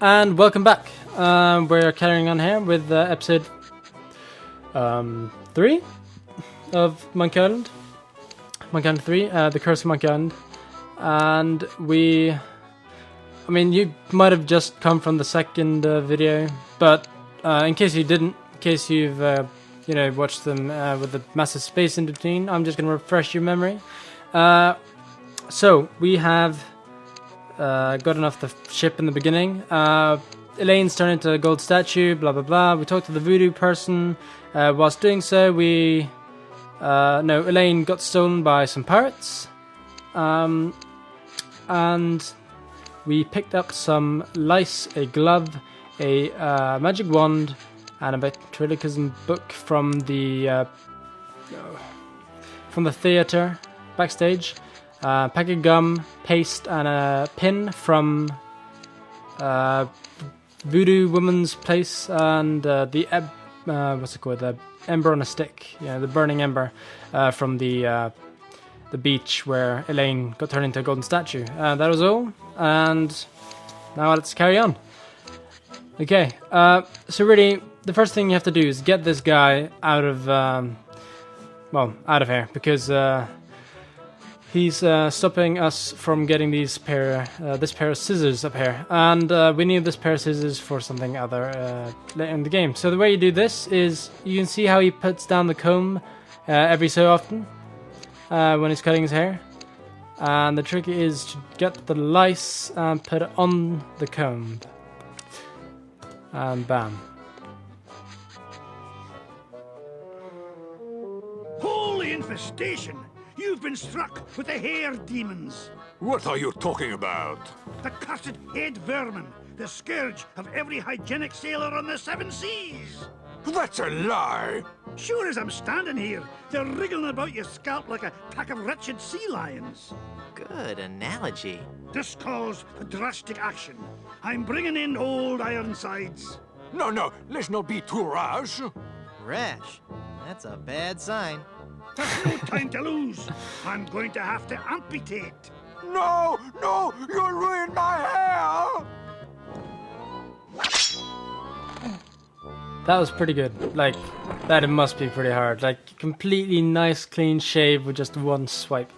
And welcome back. We're carrying on here with episode 3 of Monkey Island. Monkey Island 3, The Curse of Monkey Island. And I mean, you might have just come from the second video, but in case you didn't, in case you've, watched them with the massive space in between, I'm just going to refresh your memory. So, we have gotten off the ship in the beginning. Elaine's turned into a gold statue, blah blah blah. We talked to the voodoo person. Whilst doing so, Elaine got stolen by some pirates. And we picked up some lice, a glove, a magic wand, and a ventriloquism book from the theater backstage. Pack of gum, paste, and a pin from Voodoo Woman's place, and the ember on a stick, the burning ember from the beach where Elaine got turned into a golden statue. That was all, and now let's carry on. Okay, so really, the first thing you have to do is get this guy out of here, because he's stopping us from getting this pair of scissors up here, and we need this pair of scissors for something other later in the game. So the way you do this is, you can see how he puts down the comb every so often when he's cutting his hair, and the trick is to get the lice and put it on the comb, and bam. Holy infestation! You've been struck with the hair demons. What are you talking about? The cursed head vermin, the scourge of every hygienic sailor on the 7 seas. That's a lie! Sure as I'm standing here, they're wriggling about your scalp like a pack of wretched sea lions. Good analogy. This calls for drastic action. I'm bringing in old Ironsides. No, let's not be too rash. Rash? That's a bad sign. There's no time to lose. I'm going to have to amputate. No, you'll ruin my hair! That was pretty good. Like, that it must be pretty hard. Like, completely nice, clean shave with just one swipe.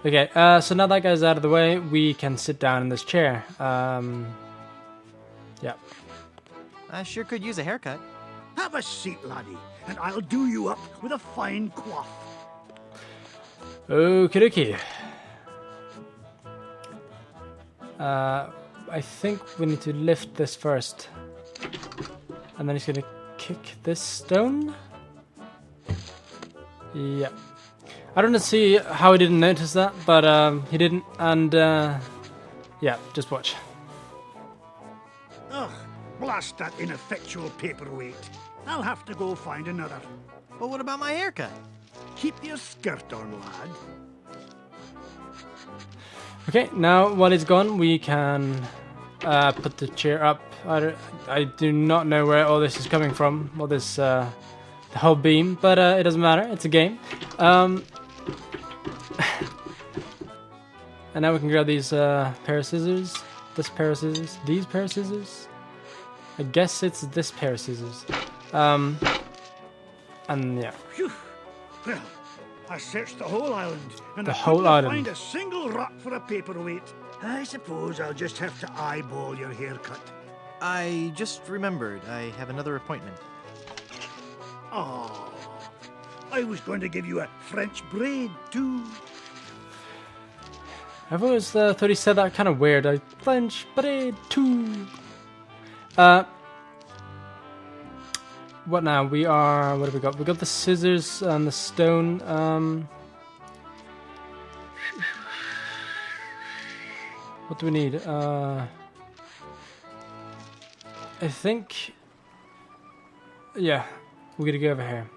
Okay, so now that guy's out of the way, we can sit down in this chair. Yeah. I sure could use a haircut. Have a seat, laddie, and I'll do you up with a fine coif. Okie dokie. I think we need to lift this first. And then he's gonna kick this stone. Yeah. I don't see how he didn't notice that, but he didn't, and yeah, just watch. Ugh, blast that ineffectual paperweight. I'll have to go find another. But what about my haircut? Keep your skirt on, lad. Okay, now while he's gone, we can put the chair up. I do not know where all this is coming from, all this, the whole beam, but it doesn't matter, it's a game. And now we can grab these pair of scissors, this pair of scissors, these pair of scissors. I guess it's this pair of scissors. And yeah. Phew. Well, I searched the whole island, and I whole couldn't island. find a single rock for a paperweight. I suppose I'll just have to eyeball your haircut. I just remembered I have another appointment. Oh, I was going to give you a French braid, too. I've always thought he said that kind of weird. French braid too. What now? What have we got? We got the scissors and the stone. What do we need? I think. Yeah, we're gonna go over here.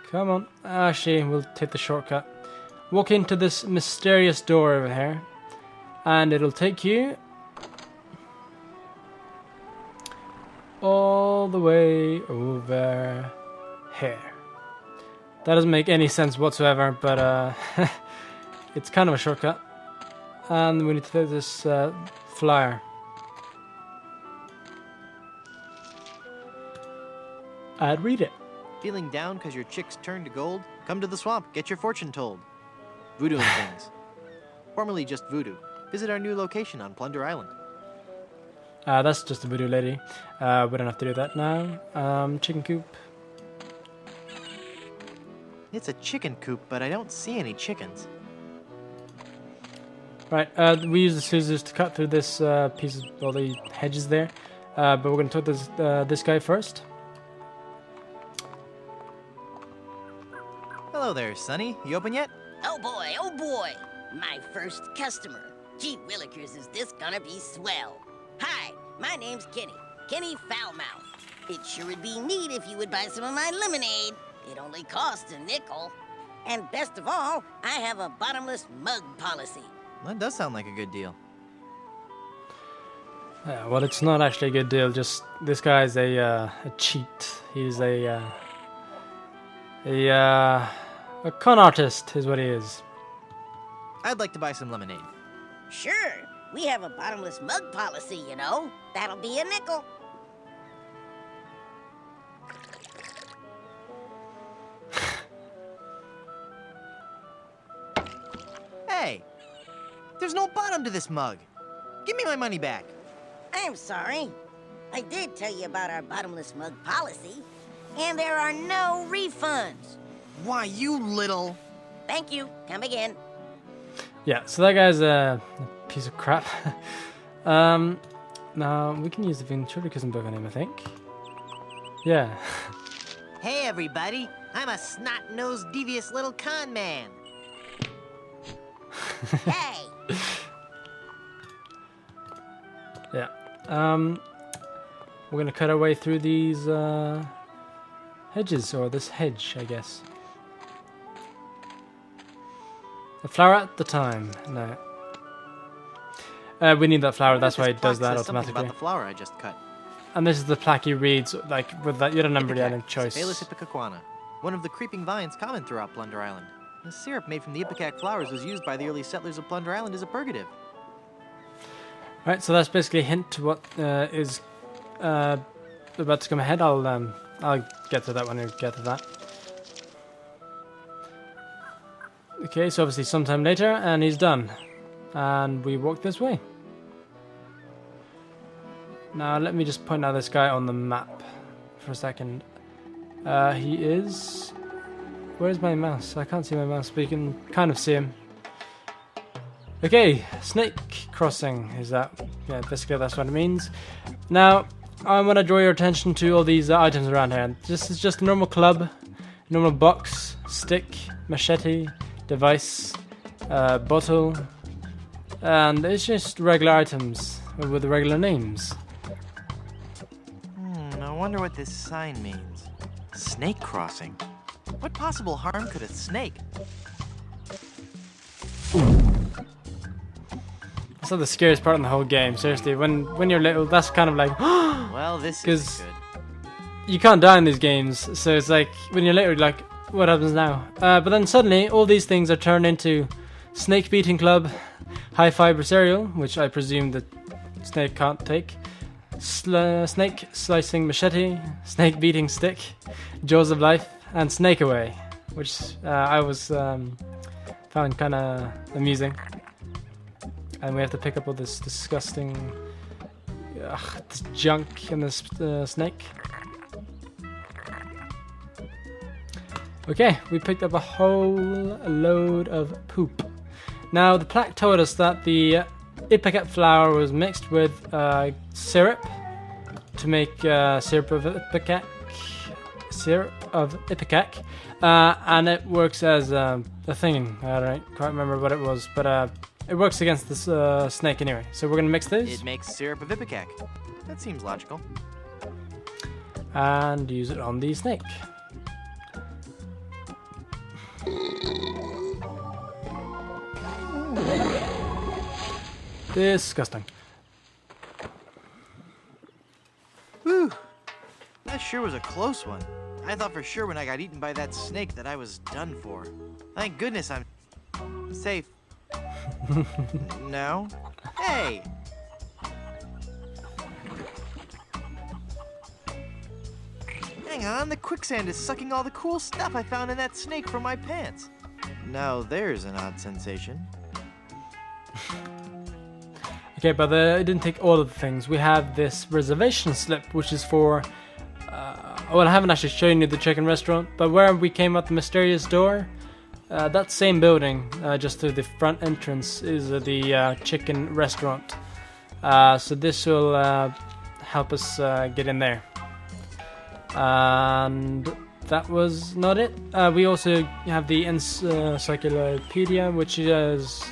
Come on. Actually, we'll take the shortcut. Walk into this mysterious door over here, and it'll take you all the way over here. That doesn't make any sense whatsoever, but it's kind of a shortcut. And we need to take this flyer. I'd read it. Feeling down because your chicks turned to gold? Come to the swamp, get your fortune told. Voodoo and things. Formerly just voodoo. Visit our new location on Plunder Island. That's just a voodoo lady. We don't have to do that now. Chicken coop. It's a chicken coop, but I don't see any chickens. Right, we use the scissors to cut through this piece of all the hedges there. But we're going to talk this guy first. Hello there, Sonny. You open yet? Oh boy, my first customer. Gee willikers, is this gonna be swell. Hi, my name's Kenny Foulmouth. It sure would be neat if you would buy some of my lemonade. It only costs a nickel. And best of all, I have a bottomless mug policy. That does sound like a good deal. Well, it's not actually a good deal. Just this guy's a cheat. He's a con artist, is what he is. I'd like to buy some lemonade. Sure, we have a bottomless mug policy, you know. That'll be a nickel. Hey! There's no bottom to this mug. Give me my money back. I'm sorry. I did tell you about our bottomless mug policy, and there are no refunds. Why, you little... Thank you. Come again. Yeah, so that guy's a piece of crap. Now, we can use the ventriloquism book on him, I think. Yeah. Hey, everybody. I'm a snot-nosed, devious little con man. Hey! Yeah. We're gonna cut our way through these hedges, or this hedge, I guess. A flower at the time. No. We need that flower. That's why it does that automatically. About the flower I just cut. And this is the plaque he reads, like with that. You don't remember the item choice. Phalus ipecacuana, one of the creeping vines common throughout Plunder Island. The syrup made from the ipecac flowers was used by the early settlers of Plunder Island as a purgative. Right, so that's basically a hint to what is about to come ahead. I'll get to that when we get to that. Okay, so obviously sometime later, and he's done. And we walk this way. Now let me just point out this guy on the map for a second. He is... Where's my mouse? I can't see my mouse, but you can kind of see him. Okay, snake crossing is that. Yeah, basically that's what it means. Now, I want to draw your attention to all these items around here. This is just a normal club, normal box, stick, machete, device, bottle, and it's just regular items with regular names. I wonder what this sign means. Snake crossing. What possible harm could a snake? That's not the scariest part in the whole game, seriously. When you're little, that's kind of like... Well, this is good. You can't die in these games, so it's like, when you're little, you're like, what happens now? But then suddenly, all these things are turned into snake beating club, high fiber cereal, which I presume that snake can't take, snake slicing machete, snake beating stick, jaws of life, and snake away, which I was found kind of amusing. And we have to pick up all this disgusting this junk in this snake. Okay, we picked up a whole load of poop. Now, the plaque told us that the ipecac flour was mixed with syrup to make syrup of ipecac. And it works as a thing. I don't quite remember what it was, but it works against this snake anyway. So we're gonna mix this. It makes syrup of ipecac. That seems logical. And use it on the snake. Disgusting. Whew. That sure was a close one. I thought for sure when I got eaten by that snake that I was done for. Thank goodness I'm safe. No? Hey! Hang on, the quicksand is sucking all the cool stuff I found in that snake from my pants. Now there's an odd sensation. Okay, but it didn't take all of the things. We have this reservation slip, which is for... well, I haven't actually shown you the chicken restaurant, but where we came out the mysterious door, that same building, just through the front entrance, is the chicken restaurant. So this will help us get in there. And that was not it. We also have the encyclopedia, which is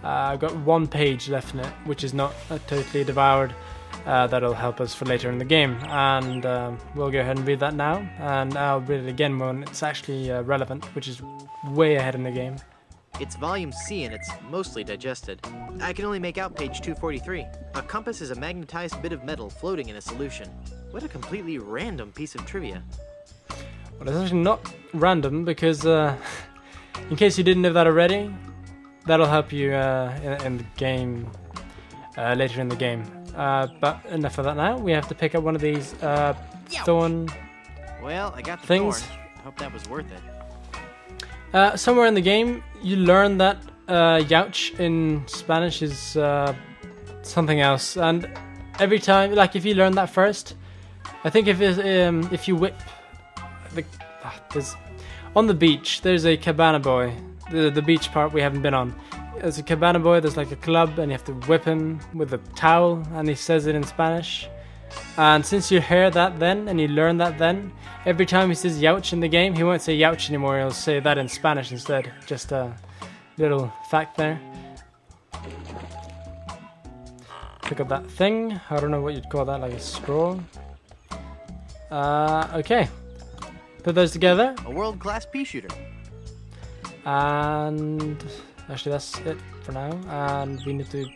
got one page left in it, which is not totally devoured. That'll help us for later in the game, and we'll go ahead and read that now, and I'll read it again when it's actually relevant, which is way ahead in the game. It's volume C and it's mostly digested. I can only make out page 243. A compass is a magnetized bit of metal floating in a solution. What a completely random piece of trivia. Well, it's actually not random, because in case you didn't know that already, that'll help you in the game, later in the game. But enough of that now. We have to pick up one of these thorn Well, I got the things. thorn. Hope that was worth it. Somewhere in the game, you learn that youch in Spanish is something else, and every time, like if you learn that first, I think if you whip there's on the beach, there's a cabana boy. The beach part we haven't been on. There's a cabana boy. There's like a club, and you have to whip him with a towel, and he says it in Spanish. And since you hear that then, and you learn that then, every time he says youch in the game, he won't say youch anymore, he'll say that in Spanish instead. Just a little fact there. Pick up that thing. I don't know what you'd call that, like a straw. Okay. Put those together. A world-class pea shooter. And actually that's it for now. And we need to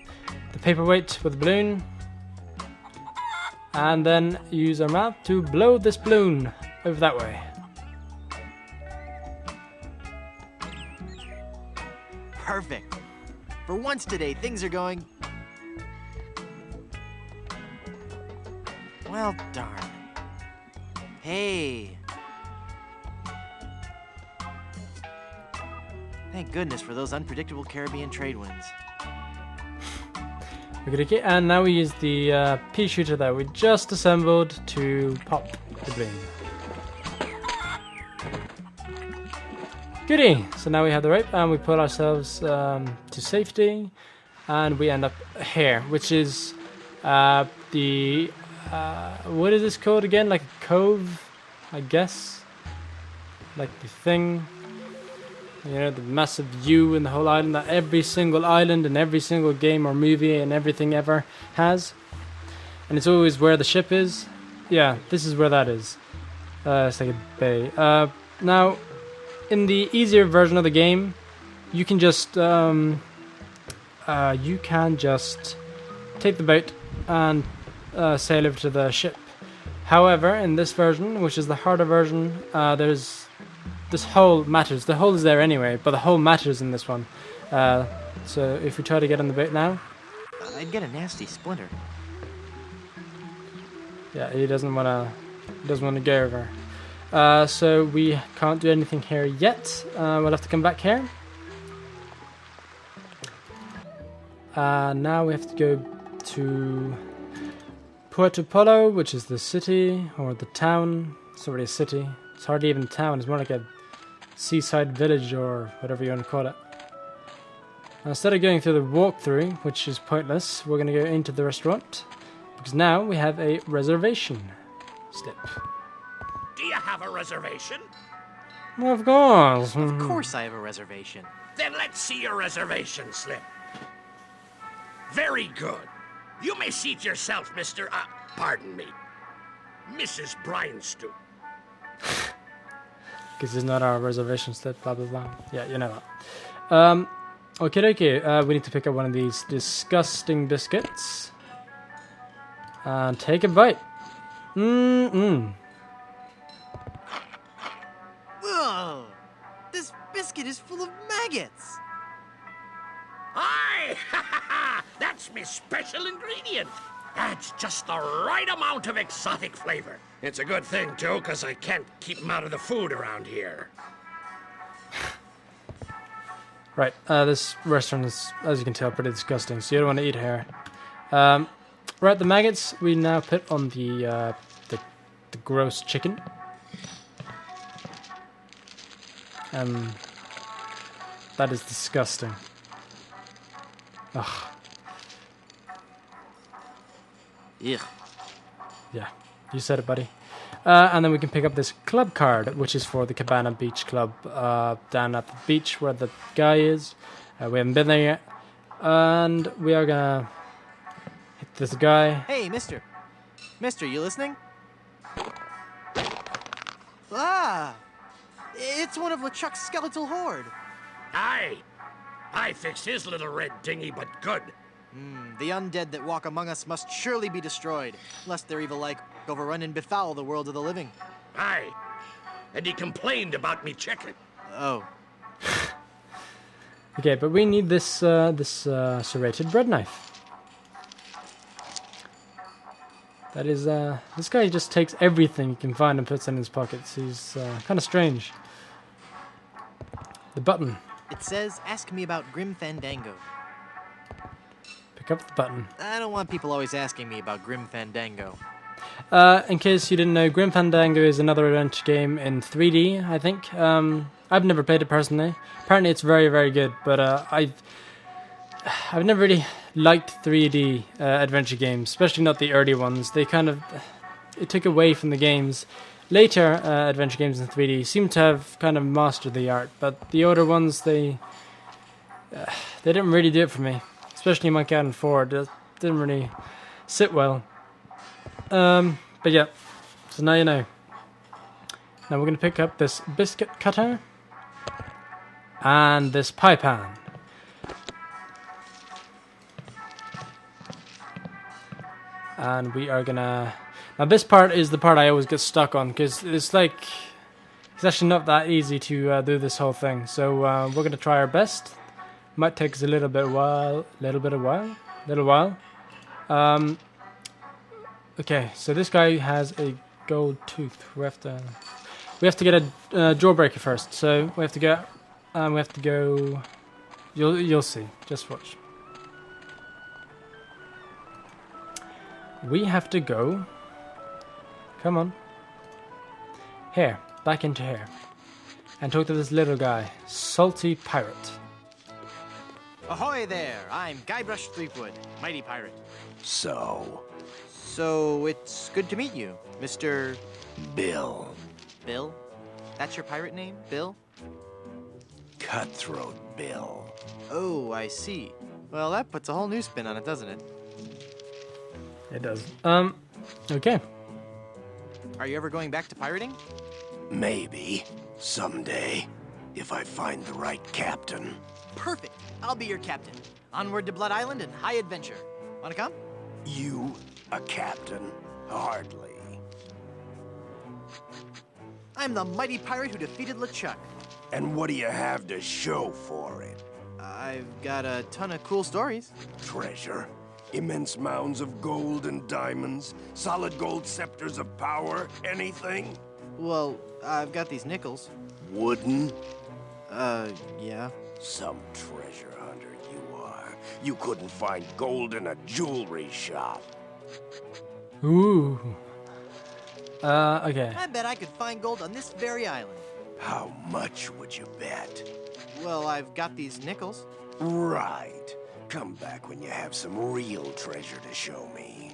the paperweight with the balloon. And then use our mouth to blow this balloon over that way. Perfect. For once today, things are going... Well, darn. Hey. Thank goodness for those unpredictable Caribbean trade winds. Okay, and now we use the pea shooter that we just assembled to pop the balloon. Goody! So now we have the rope, and we put ourselves to safety, and we end up here, which is the what is this called again? Like a cove, I guess. Like the thing. You know, the massive view in the whole island that every single island and every single game or movie and everything ever has. And it's always where the ship is. Yeah, this is where that is. It's like a bay. Now, in the easier version of the game, you can just take the boat and sail over to the ship. However, in this version, which is the harder version, there's this hole matters. The hole is there anyway, but the hole matters in this one. So if we try to get on the boat now, I'd get a nasty splinter. yeah, he doesn't want to go over. So we can't do anything here yet. We'll have to come back here. Now we have to go to Puerto Polo, which is the city or the town. It's already a city. It's hardly even a town. It's more like a seaside village or whatever you want to call it. Now, instead of going through the walkthrough, which is pointless, we're going to go into the restaurant, because now we have a reservation slip. Do you have a reservation? Well, of course. Of course I have a reservation. Then let's see your reservation slip. Very good. You may seat yourself, Mr. Pardon me, Mrs. Bryanstoop. Because it's not our reservation slip, blah blah blah. Yeah, you know that. Okay. We need to pick up one of these disgusting biscuits and take a bite. Whoa! This biscuit is full of maggots. Aye! That's my special ingredient. Adds just the right amount of exotic flavor. It's a good thing, too, because I can't keep him out of the food around here. Right, this restaurant is, as you can tell, pretty disgusting, so you don't want to eat here. Right, the maggots we now put on the gross chicken. And that is disgusting. Ugh. Ugh. Yeah, you said it, buddy. And then we can pick up this club card, which is for the Cabana Beach Club down at the beach where the guy is. We haven't been there yet. And we are gonna hit this guy. Hey, mister. Mister, you listening? Ah! It's one of LeChuck's skeletal horde. Aye. I fixed his little red dinghy, but good. The undead that walk among us must surely be destroyed, lest their evil like overrun and befoul the world of the living. Aye. And he complained about me chicken. Oh. Okay, but we need this serrated bread knife. That is, this guy just takes everything he can find and puts it in his pockets. He's kind of strange. The button. It says, ask me about Grim Fandango. Pick up the button. I don't want people always asking me about Grim Fandango. In case you didn't know, Grim Fandango is another adventure game in 3D, I think. I've never played it personally. Apparently it's very, very good, but I've never really liked 3D adventure games, especially not the early ones. They kind of... it took away from the games. Later adventure games in 3D seem to have kind of mastered the art, but the older ones, they didn't really do it for me. Especially Monkey Island 4, it didn't really sit well. But yeah, so now you know. Now we're going to pick up this biscuit cutter and this pie pan. And we are gonna... Now this part is the part I always get stuck on, because it's like... it's actually not that easy to do this whole thing. So we're going to try our best. Might take us a little while. Okay, so this guy has a gold tooth. We have to get a jawbreaker first. So we have to go. You'll see. Just watch. We have to go. Come on. Here, back into here, and talk to this little guy, Salty Pirate. Ahoy there! I'm Guybrush Threepwood, mighty pirate. So, It's good to meet you, Mr. Bill. Bill? That's your pirate name, Bill? Cutthroat Bill. Oh, I see. Well, that puts a whole new spin on it, doesn't it? It does. Okay. Are you ever going back to pirating? Maybe. Someday. If I find the right captain. Perfect! I'll be your captain. Onward to Blood Island and high adventure. Wanna come? You, a captain? Hardly. I'm the mighty pirate who defeated LeChuck. And what do you have to show for it? I've got a ton of cool stories. Treasure? Immense mounds of gold and diamonds? Solid gold scepters of power? Anything? Well, I've got these nickels. Wooden? Yeah. Some treasure hunter you are. You couldn't find gold in a jewelry shop. Ooh. Okay. I bet I could find gold on this very island. How much would you bet? Well, I've got these nickels. Right. Come back when you have some real treasure to show me.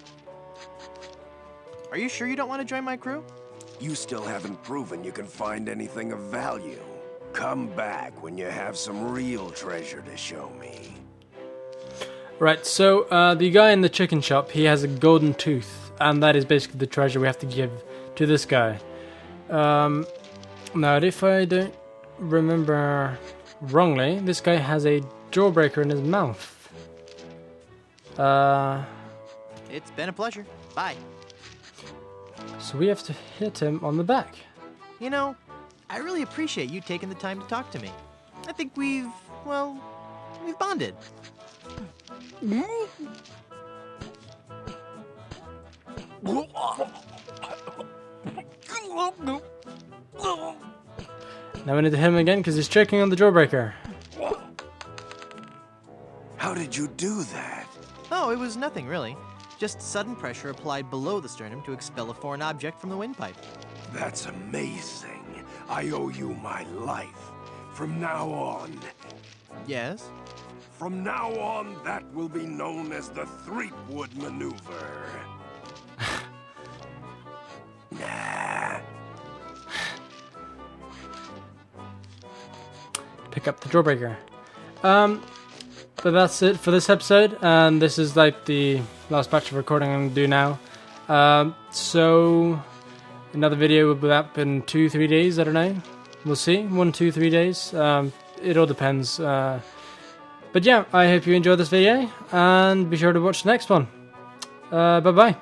Are you sure you don't want to join my crew? You still haven't proven you can find anything of value. Come back when you have some real treasure to show me. Right, so the guy in the chicken shop, he has a golden tooth, and that is basically the treasure we have to give to this guy. Now, if I don't remember wrongly, this guy has a jawbreaker in his mouth. It's been a pleasure. Bye. So we have to hit him on the back. You know, I really appreciate you taking the time to talk to me. I think we've bonded. Now we need to hit him again because he's choking on the jawbreaker. How did you do that? Oh, it was nothing really. Just sudden pressure applied below the sternum to expel a foreign object from the windpipe. That's amazing. I owe you my life. From now on, Yes? that will be known as the Threepwood Maneuver. Nah. Pick up the jawbreaker. But that's it for this episode, and this is like the last batch of recording I'm going to do now. So another video will be up in 2-3 days, I don't know. We'll see, 1, 2, 3 days. It all depends. But yeah, I hope you enjoyed this video, and be sure to watch the next one. Bye-bye.